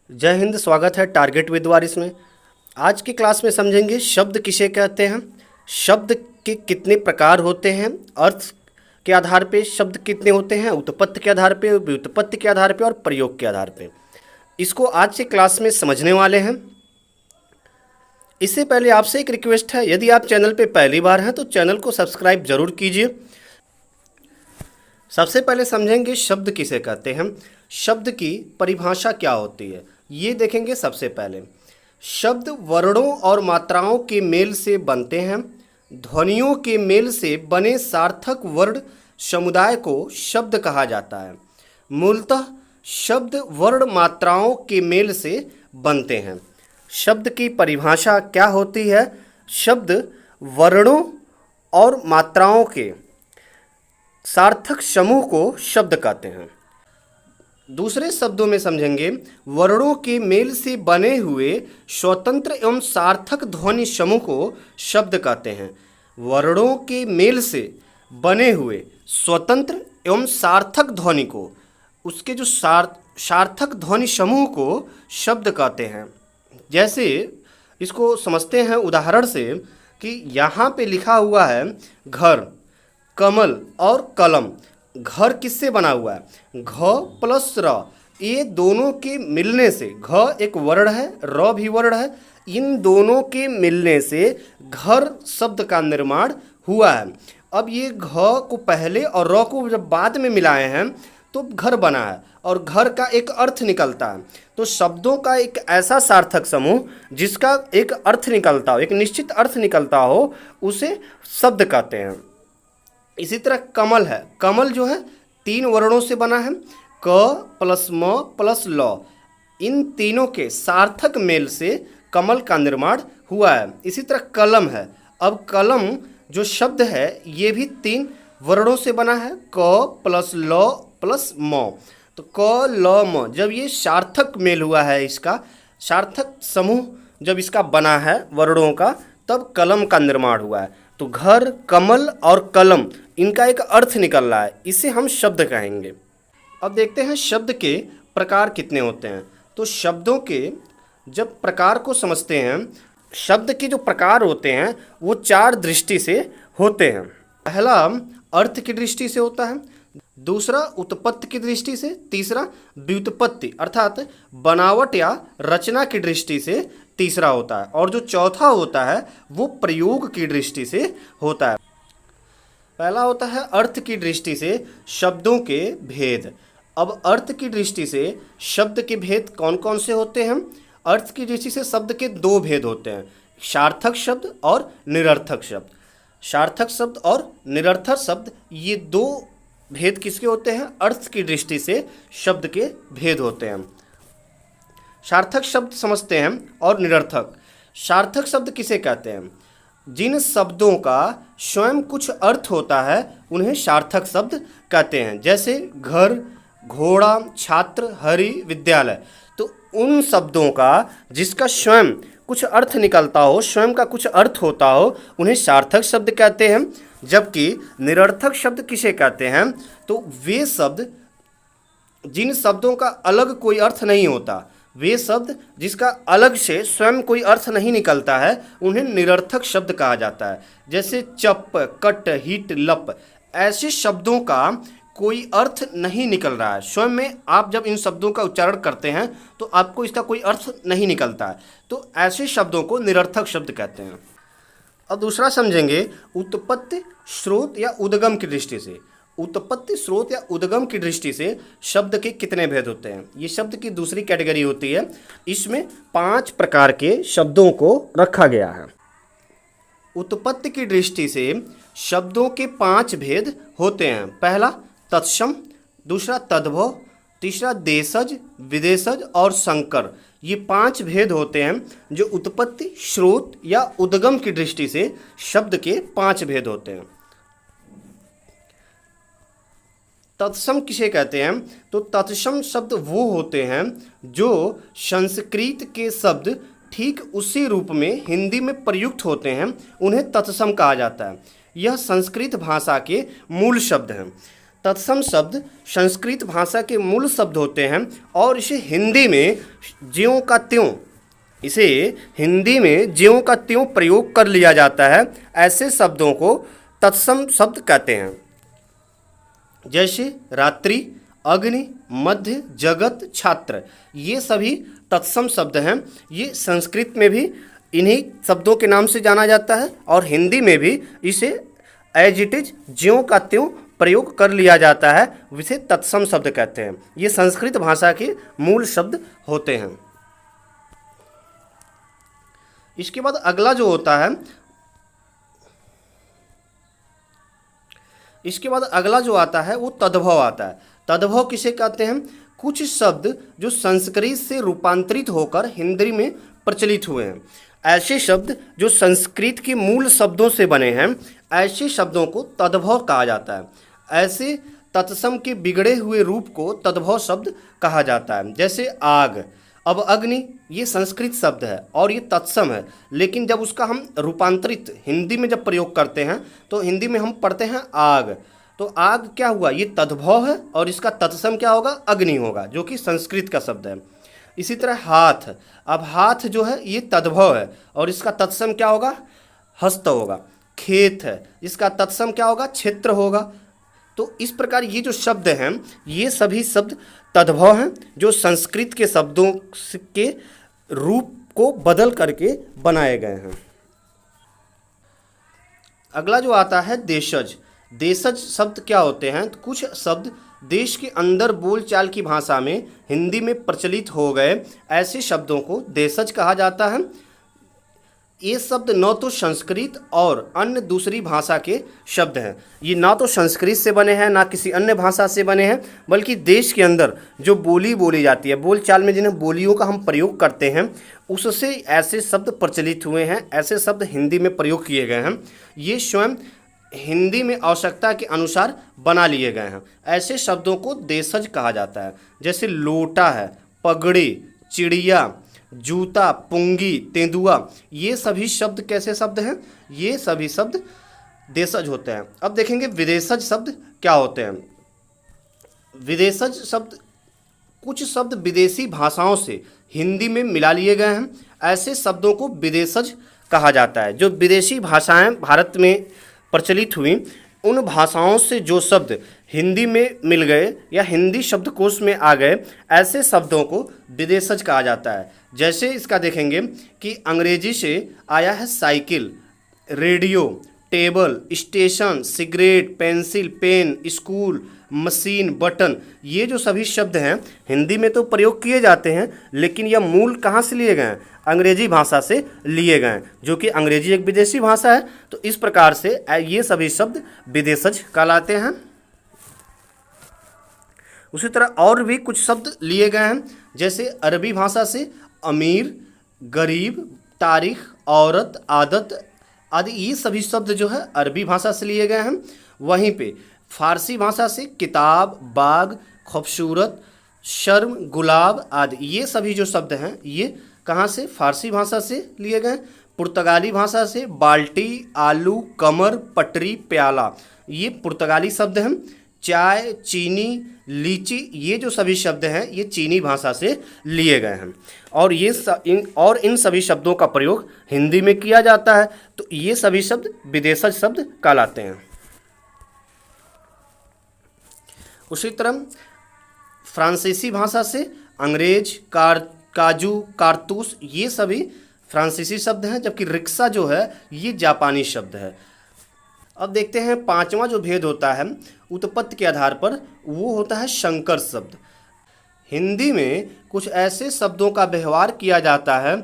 जय हिंद। स्वागत है टारगेट विद वारिस में। आज की क्लास में समझेंगे शब्द किसे कहते हैं, शब्द के कितने प्रकार होते हैं, अर्थ के आधार पे शब्द कितने होते हैं, उत्पत्ति के आधार पे, व्युत्पत्ति के आधार पे और प्रयोग के आधार पे। इसको आज की क्लास में समझने वाले हैं। इससे पहले आपसे एक रिक्वेस्ट है, यदि आप चैनल पे पहली बार हैं तो चैनल को सब्सक्राइब जरूर कीजिए। सबसे पहले समझेंगे शब्द किसे कहते हैं, शब्द की परिभाषा क्या होती है ये देखेंगे। सबसे पहले शब्द वर्णों और मात्राओं के मेल से बनते हैं। ध्वनियों के मेल से बने सार्थक वर्ण समुदाय को शब्द कहा जाता है। मूलतः शब्द वर्ण मात्राओं के मेल से बनते हैं। शब्द की परिभाषा क्या होती है, शब्द वर्णों और मात्राओं के सार्थक समूह को शब्द कहते हैं। दूसरे शब्दों में समझेंगे, वर्णों के मेल से बने हुए स्वतंत्र एवं सार्थक ध्वनि समूह को शब्द कहते हैं। वर्णों के मेल से बने हुए स्वतंत्र एवं सार्थक ध्वनि को, उसके जो सार्थक ध्वनि समूह को शब्द कहते हैं। जैसे इसको समझते हैं उदाहरण से कि यहाँ पे लिखा हुआ है घर, कमल और कलम। घर किससे बना हुआ है, घ प्लस र, ये दोनों के मिलने से, घ एक वर्ण है, र भी वर्ण है, इन दोनों के मिलने से घर शब्द का निर्माण हुआ है। अब ये घ को पहले और र को जब बाद में मिलाए हैं तो घर बना है और घर का एक अर्थ निकलता है। तो शब्दों का एक ऐसा सार्थक समूह जिसका एक अर्थ निकलता हो, एक निश्चित अर्थ निकलता हो, उसे शब्द कहते हैं। इसी तरह कमल है, कमल जो है तीन वर्णों से बना है, क प्लस म प्लस ल, इन तीनों के सार्थक मेल से कमल का निर्माण हुआ है। इसी तरह कलम है, अब कलम जो शब्द है ये भी तीन वर्णों से बना है, क प्लस ल प्लस म। तो क ल म जब ये सार्थक मेल हुआ है, इसका सार्थक समूह जब इसका बना है वर्णों का, तब कलम का निर्माण हुआ है। तो घर, कमल और कलम, इनका एक अर्थ निकल रहा है, इसे हम शब्द कहेंगे। अब देखते हैं शब्द के प्रकार कितने होते हैं। तो शब्दों के जब प्रकार को समझते हैं, शब्द के जो प्रकार होते हैं वो चार दृष्टि से होते हैं। पहला अर्थ की दृष्टि से होता है, दूसरा उत्पत्ति की दृष्टि से, तीसरा व्युत्पत्ति अर्थात बनावट या रचना की दृष्टि से तीसरा होता है, और जो चौथा होता है वो प्रयोग की दृष्टि से होता है। पहला होता है अर्थ की दृष्टि से शब्दों के भेद। अब अर्थ की दृष्टि से शब्द के भेद कौन कौन से होते हैं। अर्थ की दृष्टि से शब्द के दो भेद होते हैं, सार्थक शब्द और निरर्थक शब्द। सार्थक शब्द और निरर्थक शब्द, ये दो भेद किसके होते हैं, अर्थ की दृष्टि से शब्द के भेद होते हैं। सार्थक शब्द समझते हैं और निरर्थक। सार्थक शब्द किसे कहते हैं, जिन शब्दों का स्वयं कुछ अर्थ होता है उन्हें सार्थक शब्द कहते हैं। जैसे घर, घोड़ा, छात्र, हरि, विद्यालय। तो उन शब्दों का जिसका स्वयं कुछ अर्थ निकलता हो, स्वयं का कुछ अर्थ होता हो, उन्हें सार्थक शब्द कहते हैं। जबकि निरर्थक शब्द किसे कहते हैं, तो वे शब्द जिन शब्दों का अलग कोई अर्थ नहीं होता, वे शब्द जिसका अलग से स्वयं कोई अर्थ नहीं निकलता है, उन्हें निरर्थक शब्द कहा जाता है। जैसे चप, कट, हिट, लप, ऐसे शब्दों का कोई अर्थ नहीं निकल रहा है, स्वयं में आप जब इन शब्दों का उच्चारण करते हैं तो आपको इसका कोई अर्थ नहीं निकलता है, तो ऐसे शब्दों को निरर्थक शब्द कहते हैं। अब दूसरा समझेंगे उत्पत्ति, स्रोत या उद्गम की दृष्टि से। उत्पत्ति, स्रोत या उद्गम की दृष्टि से शब्द के कितने भेद होते हैं, ये शब्द की दूसरी कैटेगरी होती है। इसमें 5 प्रकार के शब्दों को रखा गया है। उत्पत्ति की दृष्टि से शब्दों के 5 भेद होते हैं। पहला तत्सम, दूसरा तद्भव, तीसरा देशज, विदेशज और संकर। ये 5 भेद होते हैं जो उत्पत्ति, स्रोत या उद्गम की दृष्टि से शब्द के 5 भेद होते हैं। तत्सम किसे कहते हैं, तो तत्सम शब्द वो होते हैं जो संस्कृत के शब्द ठीक उसी रूप में हिंदी में प्रयुक्त होते हैं, उन्हें तत्सम कहा जाता है। यह संस्कृत भाषा के मूल शब्द हैं। तत्सम शब्द संस्कृत भाषा के मूल शब्द होते हैं और इसे हिंदी में ज्यों का त्यों प्रयोग कर लिया जाता है। ऐसे शब्दों को तत्सम शब्द कहते हैं, जैसे रात्रि, अग्नि, मध्य, जगत, छात्र। ये सभी तत्सम शब्द हैं। ये संस्कृत में भी इन्हीं शब्दों के नाम से जाना जाता है और हिंदी में भी इसे एज इट इज ज्यों का त्यों प्रयोग कर लिया जाता है, इसे तत्सम शब्द कहते हैं। ये संस्कृत भाषा के मूल शब्द होते हैं। इसके बाद अगला जो आता है वो तद्भव आता है। तद्भव किसे कहते हैं? कुछ शब्द जो संस्कृत से रूपांतरित होकर हिंदी में प्रचलित हुए हैं। ऐसे शब्द जो संस्कृत के मूल शब्दों से बने हैं, ऐसे शब्दों को तद्भव कहा जाता है। ऐसे तत्सम के बिगड़े हुए रूप को तद्भव शब्द कहा जाता है। जैसे आग, अब अग्नि ये संस्कृत शब्द है और ये तत्सम है, लेकिन जब उसका हम रूपांतरित हिंदी में जब प्रयोग करते हैं तो हिंदी में हम पढ़ते हैं आग। तो आग क्या हुआ? ये तद्भव है और इसका तत्सम क्या होगा? अग्नि होगा, जो कि संस्कृत का शब्द है। इसी तरह हाथ, अब हाथ जो है ये तद्भव है और इसका तत्सम क्या होगा? हस्त होगा। खेत है, इसका तत्सम क्या होगा? क्षेत्र होगा। तो इस प्रकार ये जो शब्द हैं ये सभी शब्द तद्भव हैं, जो संस्कृत के शब्दों के रूप को बदल करके बनाए गए हैं। अगला जो आता है देशज। देशज शब्द क्या होते हैं? कुछ शब्द देश के अंदर बोलचाल की भाषा में हिंदी में प्रचलित हो गए, ऐसे शब्दों को देशज कहा जाता है। ये शब्द न तो संस्कृत और अन्य दूसरी भाषा के शब्द हैं। ये ना तो संस्कृत से बने हैं ना किसी अन्य भाषा से बने हैं, बल्कि देश के अंदर जो बोली बोली जाती है, बोलचाल में जिन्हें बोलियों का हम प्रयोग करते हैं, उससे ऐसे शब्द प्रचलित हुए हैं, ऐसे शब्द हिंदी में प्रयोग किए गए हैं। ये स्वयं हिंदी में आवश्यकता के अनुसार बना लिए गए हैं। ऐसे शब्दों को देशज कहा जाता है। जैसे लोटा है, पगड़ी, चिड़िया, जूता, पुंगी, तेंदुआ, ये सभी शब्द कैसे शब्द हैं? ये सभी शब्द देशज होते हैं। अब देखेंगे विदेशज शब्द क्या होते हैं। विदेशज शब्द, कुछ शब्द विदेशी भाषाओं से हिंदी में मिला लिए गए हैं, ऐसे शब्दों को विदेशज कहा जाता है। जो विदेशी भाषाएं भारत में प्रचलित हुई, उन भाषाओं से जो शब्द हिंदी में मिल गए या हिंदी शब्दकोश में आ गए, ऐसे शब्दों को विदेशज कहा जाता है। जैसे इसका देखेंगे कि अंग्रेजी से आया है cycle, radio, table, station, cigarette, pencil, pen, school, machine, button. ये जो सभी शब्द हैं हिंदी में तो प्रयोग किए जाते हैं, लेकिन यह मूल कहाँ से लिए गए हैं? अंग्रेजी भाषा से लिए गए हैं, जो कि अंग्रेजी एक विदेशी भाषा है। तो इस प्रकार से ये सभी शब्द विदेशज कहलाते हैं। उसी तरह और भी कुछ शब्द लिए गए हैं, जैसे अरबी भाषा से अमीर, गरीब, तारीख, औरत, आदत आदि, ये सभी शब्द जो है अरबी भाषा से लिए गए हैं। वहीं पे फारसी भाषा से किताब, बाग, खूबसूरत, शर्म, गुलाब आदि, ये सभी जो शब्द हैं ये कहाँ से? फारसी भाषा से लिए गए। पुर्तगाली भाषा से बाल्टी, आलू, कमर, पटरी, प्याला, ये पुर्तगाली शब्द हैं। चाय, चीनी, लीची, ये जो सभी शब्द हैं ये चीनी भाषा से लिए गए हैं और इन सभी शब्दों का प्रयोग हिंदी में किया जाता है। तो ये सभी शब्द विदेशज शब्द कहलाते हैं। उसी तरह फ्रांसीसी भाषा से अंग्रेज, काजू, कारतूस, ये सभी फ्रांसीसी शब्द हैं, जबकि रिक्शा जो है ये जापानी शब्द है। अब देखते हैं पांचवा जो भेद होता है उत्पत्ति के आधार पर, वो होता है संकर शब्द। हिंदी में कुछ ऐसे शब्दों का व्यवहार किया जाता है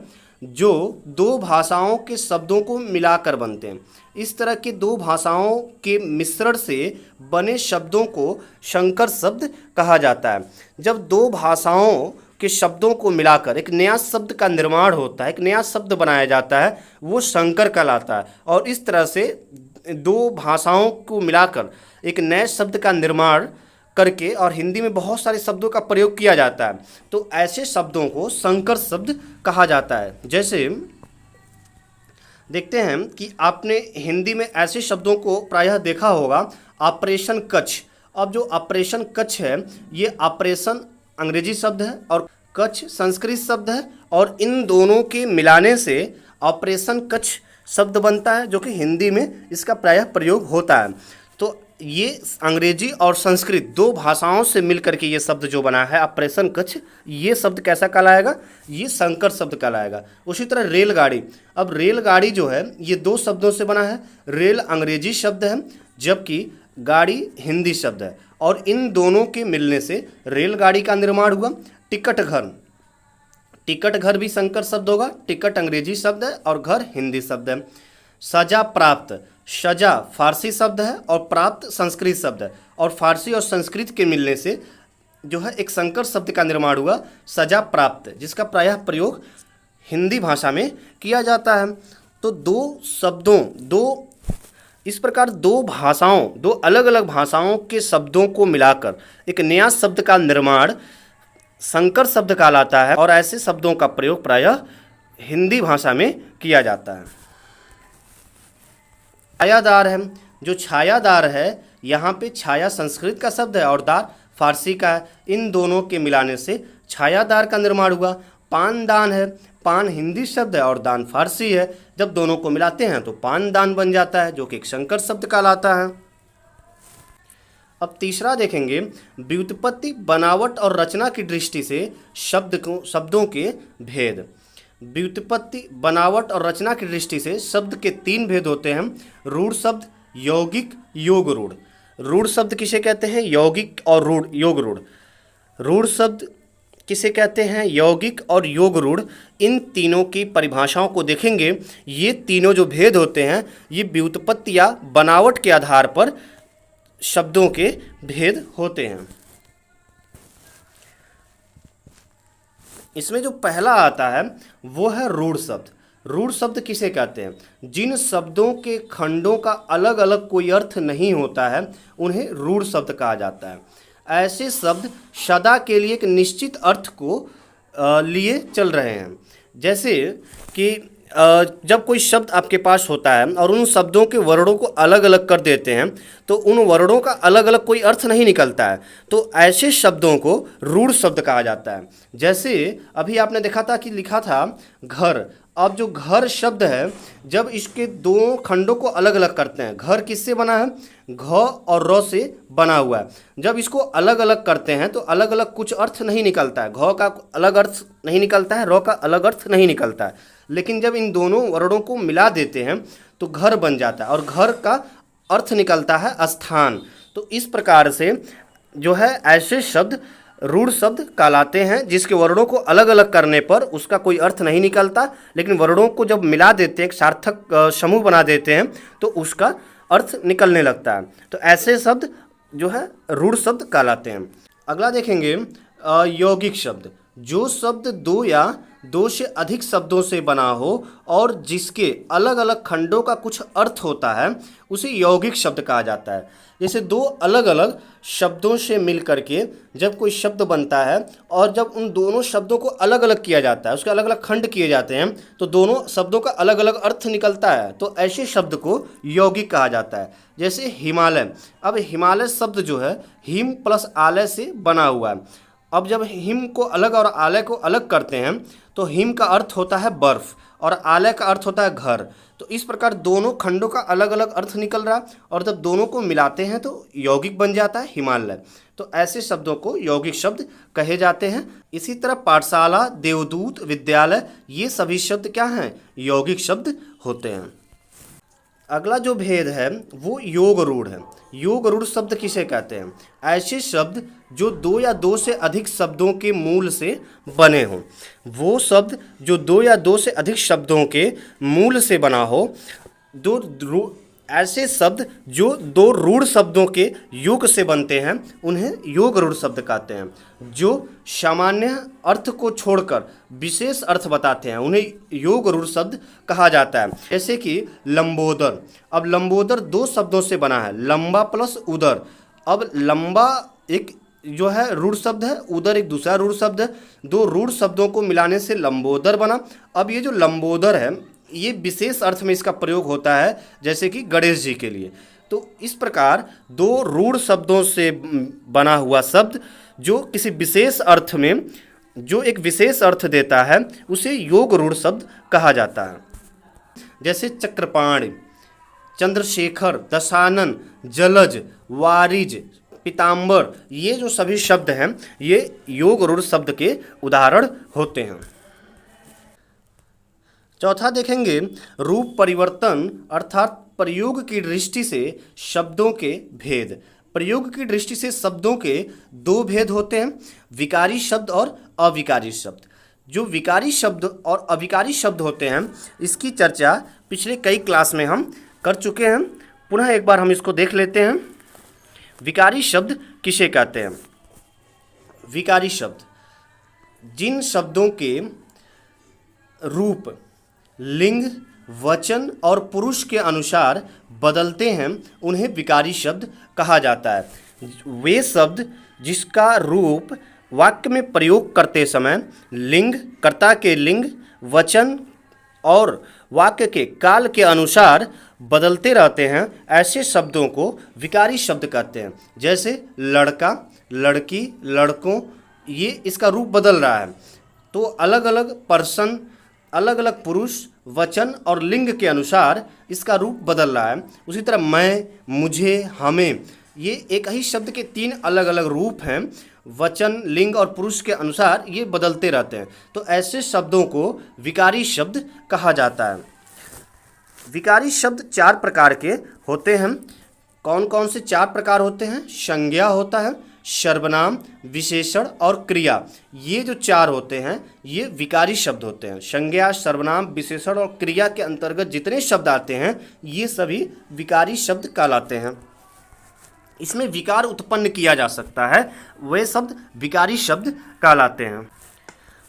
जो दो भाषाओं के शब्दों को मिलाकर बनते हैं। इस तरह के दो भाषाओं के मिश्रण से बने शब्दों को संकर शब्द कहा जाता है। जब दो भाषाओं के शब्दों को मिलाकर एक नया शब्द का निर्माण होता है, एक नया शब्द बनाया जाता है, वो संकर कहलाता है। और इस तरह से दो भाषाओं को मिलाकर एक नए शब्द का निर्माण करके और हिंदी में बहुत सारे शब्दों का प्रयोग किया जाता है, तो ऐसे शब्दों को संकर शब्द कहा जाता है। जैसे देखते हैं कि आपने हिंदी में ऐसे शब्दों को प्रायः देखा होगा, ऑपरेशन कच्छ अब जो ऑपरेशन कच्छ है, ये ऑपरेशन अंग्रेजी शब्द है और कच्छ संस्कृत शब्द है, और इन दोनों के मिलाने से ऑपरेशन कच्छ शब्द बनता है, जो कि हिंदी में इसका प्रायः प्रयोग होता है। तो ये अंग्रेजी और संस्कृत दो भाषाओं से मिलकर के ये शब्द जो बना है ऑपरेशन कच्छ, ये शब्द कैसा कहलाएगा? ये संकर शब्द कहलाएगा। उसी तरह रेलगाड़ी, अब रेलगाड़ी जो है ये दो शब्दों से बना है। रेल अंग्रेजी शब्द है जबकि गाड़ी हिंदी शब्द है, और इन दोनों के मिलने से रेलगाड़ी का निर्माण हुआ। टिकट घर, टिकट घर भी संकर शब्द होगा। टिकट अंग्रेजी शब्द है और घर हिंदी शब्द है। सजा प्राप्त, सजा फारसी शब्द है और प्राप्त संस्कृत शब्द है, और फारसी और संस्कृत के मिलने से जो है एक संकर शब्द का निर्माण हुआ, सजा प्राप्त, जिसका प्रायः प्रयोग हिंदी भाषा में किया जाता है। तो दो शब्दों, इस प्रकार दो भाषाओं, दो अलग अलग भाषाओं के शब्दों को मिलाकर एक नया शब्द का निर्माण संकर शब्द कहलाता है, और ऐसे शब्दों का प्रयोग प्रायः हिंदी भाषा में किया जाता है। छायादार है, जो छायादार है यहाँ पे छाया संस्कृत का शब्द है और दार फारसी का है। इन दोनों के मिलाने से छायादार का निर्माण हुआ। पानदान है, पान हिंदी शब्द है और दान फारसी है। जब दोनों को मिलाते हैं तो पानदान बन जाता है, जो कि एक संकर शब्द कहलाता है। अब तीसरा देखेंगे, व्युत्पत्ति, बनावट और रचना की दृष्टि से शब्दों के भेद। व्युत्पत्ति, बनावट और रचना की दृष्टि से शब्द के तीन भेद होते हैं। रूढ़ शब्द, यौगिक, योग रूढ़। रूढ़ शब्द किसे कहते हैं? यौगिक और रूढ़, योग रूढ़। रूढ़ शब्द किसे कहते हैं? यौगिक और योग रूढ़। इन तीनों की परिभाषाओं को देखेंगे। ये तीनों जो भेद होते हैं ये व्युत्पत्ति या बनावट के आधार पर शब्दों के भेद होते हैं। इसमें जो पहला आता है वो है रूढ़ शब्द। रूढ़ शब्द किसे कहते हैं? जिन शब्दों के खंडों का अलग अलग कोई अर्थ नहीं होता है उन्हें रूढ़ शब्द कहा जाता है। ऐसे शब्द सदा के लिए एक निश्चित अर्थ को लिए चल रहे हैं। जैसे कि जब कोई शब्द आपके पास होता है और उन शब्दों के वर्णों को अलग अलग कर देते हैं तो उन वर्णों का अलग अलग कोई अर्थ नहीं निकलता है, तो ऐसे शब्दों को रूढ़ शब्द कहा जाता है। जैसे अभी आपने देखा था कि लिखा था घर। अब जो घर शब्द है, जब इसके दो खंडों को अलग अलग करते हैं, घर किससे बना है? घ और र से बना हुआ है। जब इसको अलग अलग करते हैं तो अलग अलग कुछ अर्थ नहीं निकलता है। घ का अलग अर्थ नहीं निकलता है, र का अलग अर्थ नहीं निकलता है। लेकिन जब इन दोनों वर्णों को मिला देते हैं तो घर बन जाता है, और घर का अर्थ निकलता है स्थान। तो इस प्रकार से जो है ऐसे शब्द रूढ़ शब्द कहलाते हैं, जिसके वर्णों को अलग अलग करने पर उसका कोई अर्थ नहीं निकलता, लेकिन वर्णों को जब मिला देते हैं, एक सार्थक समूह बना देते हैं, तो उसका अर्थ निकलने लगता है। तो ऐसे शब्द जो है रूढ़ शब्द कहलाते हैं। अगला देखेंगे यौगिक शब्द। जो शब्द दो या दो से अधिक शब्दों से बना हो और जिसके अलग अलग खंडों का कुछ अर्थ होता है उसे यौगिक शब्द कहा जाता है। जैसे दो अलग अलग शब्दों से मिल करके जब कोई शब्द बनता है और जब उन दोनों शब्दों को अलग अलग किया जाता है, उसके अलग अलग खंड किए जाते हैं, तो दोनों शब्दों का अलग अलग अर्थ निकलता है, तो ऐसे शब्द को यौगिक कहा जाता है। जैसे हिमालय। अब हिमालय शब्द जो है हिम प्लस आलय से बना हुआ है। अब जब हिम को अलग और आलय को अलग करते हैं तो हिम का अर्थ होता है बर्फ और आलय का अर्थ होता है घर। तो इस प्रकार दोनों खंडों का अलग अलग अर्थ निकल रहा, और जब दोनों को मिलाते हैं तो यौगिक बन जाता है हिमालय। तो ऐसे शब्दों को यौगिक शब्द कहे जाते हैं। इसी तरह पाठशाला, देवदूत, विद्यालय, ये सभी शब्द क्या हैं? यौगिक शब्द होते हैं। अगला जो भेद है वो योग रूढ़ है। योग रूढ़ शब्द किसे कहते हैं? ऐसे शब्द जो दो या दो से अधिक शब्दों के मूल से बने हों। वो शब्द जो दो या दो से अधिक शब्दों के मूल से बना हो। ऐसे शब्द जो दो रूढ़ शब्दों के योग से बनते हैं उन्हें योग रूढ़ शब्द कहते हैं। जो सामान्य अर्थ को छोड़कर विशेष अर्थ बताते हैं उन्हें योग रूढ़ शब्द कहा जाता है। जैसे कि लंबोदर। अब लंबोदर दो शब्दों से बना है, लंबा प्लस उदर। अब लंबा एक जो है रूढ़ शब्द है, उदर एक दूसरा रूढ़ शब्द है। दो रूढ़ शब्दों को मिलाने से लंबोदर बना। अब ये जो लंबोदर है ये विशेष अर्थ में इसका प्रयोग होता है, जैसे कि गणेश जी के लिए। तो इस प्रकार दो रूढ़ शब्दों से बना हुआ शब्द जो किसी विशेष अर्थ में जो एक विशेष अर्थ देता है उसे योग रूढ़ शब्द कहा जाता है। जैसे चक्रपाणि, चंद्रशेखर, दशानन, जलज, वारिज, पीताम्बर, ये जो सभी शब्द हैं ये योग रूढ़ शब्द के उदाहरण होते हैं। चौथा देखेंगे रूप परिवर्तन अर्थात प्रयोग की दृष्टि से शब्दों के भेद। प्रयोग की दृष्टि से शब्दों के दो भेद होते हैं, विकारी शब्द और अविकारी शब्द। जो विकारी शब्द और अविकारी शब्द होते हैं इसकी चर्चा पिछले कई क्लास में हम कर चुके हैं। पुनः एक बार हम इसको देख लेते हैं। विकारी शब्द किसे कहते हैं? विकारी शब्द जिन शब्दों के रूप, लिंग, वचन और पुरुष के अनुसार बदलते हैं उन्हें विकारी शब्द कहा जाता है। वे शब्द जिसका रूप वाक्य में प्रयोग करते समय लिंग, कर्ता के लिंग, वचन और वाक्य के काल के अनुसार बदलते रहते हैं, ऐसे शब्दों को विकारी शब्द कहते हैं। जैसे लड़का, लड़की, लड़कों, ये इसका रूप बदल रहा है तो अलग अलग पर्सन, अलग अलग पुरुष, वचन और लिंग के अनुसार इसका रूप बदल रहा है। उसी तरह मैं, मुझे, हमें, ये एक ही शब्द के तीन अलग अलग रूप हैं। वचन, लिंग और पुरुष के अनुसार ये बदलते रहते हैं, तो ऐसे शब्दों को विकारी शब्द कहा जाता है। विकारी शब्द चार प्रकार के होते हैं। कौन कौन से चार प्रकार होते हैं? संज्ञा होता है, सर्वनाम, विशेषण और क्रिया। ये जो चार होते हैं ये विकारी शब्द होते हैं। संज्ञा, सर्वनाम, विशेषण और क्रिया के अंतर्गत जितने शब्द आते हैं ये सभी विकारी शब्द कहलाते हैं। इसमें विकार उत्पन्न किया जा सकता है, वे शब्द विकारी शब्द कहलाते हैं।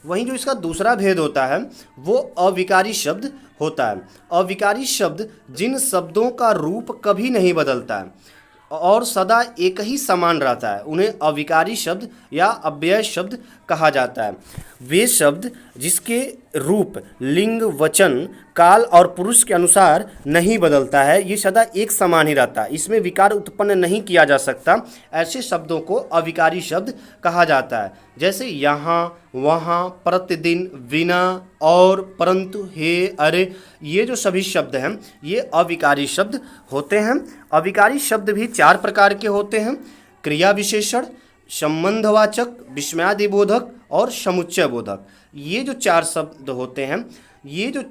वहीं जो इसका दूसरा भेद होता है वो अविकारी शब्द होता है। अविकारी शब्द जिन शब्दों का रूप कभी नहीं बदलता है और सदा एक ही समान रहता है उन्हें अविकारी शब्द या अव्यय शब्द कहा जाता है। वे शब्द जिसके रूप, लिंग, वचन, काल और पुरुष के अनुसार नहीं बदलता है, ये सदा एक समान ही रहता है, इसमें विकार उत्पन्न नहीं किया जा सकता, ऐसे शब्दों को अविकारी शब्द कहा जाता है। जैसे यहाँ, वहाँ, प्रतिदिन, बिना, और, परंतु, हे, अरे, ये जो सभी शब्द हैं ये अविकारी शब्द होते हैं। अविकारी शब्द भी चार प्रकार के होते हैं, क्रिया विशेषण, संबंधवाचक, विस्मयादिबोधक और समुच्चय बोधक। ये जो चार शब्द होते हैं, ये जो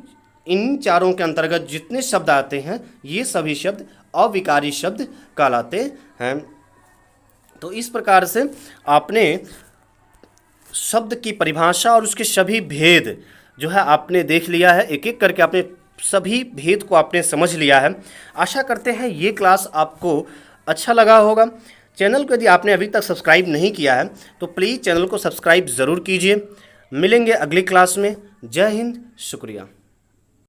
इन चारों के अंतर्गत जितने शब्द आते हैं ये सभी शब्द अविकारी शब्द कहलाते हैं। तो इस प्रकार से आपने शब्द की परिभाषा और उसके सभी भेद जो है आपने देख लिया है। एक एक करके आपने सभी भेद को आपने समझ लिया है। आशा करते हैं ये क्लास आपको अच्छा लगा होगा। चैनल को यदि आपने अभी तक सब्सक्राइब नहीं किया है तो प्लीज़ चैनल को सब्सक्राइब ज़रूर कीजिए। मिलेंगे अगली क्लास में। जय हिंद, शुक्रिया।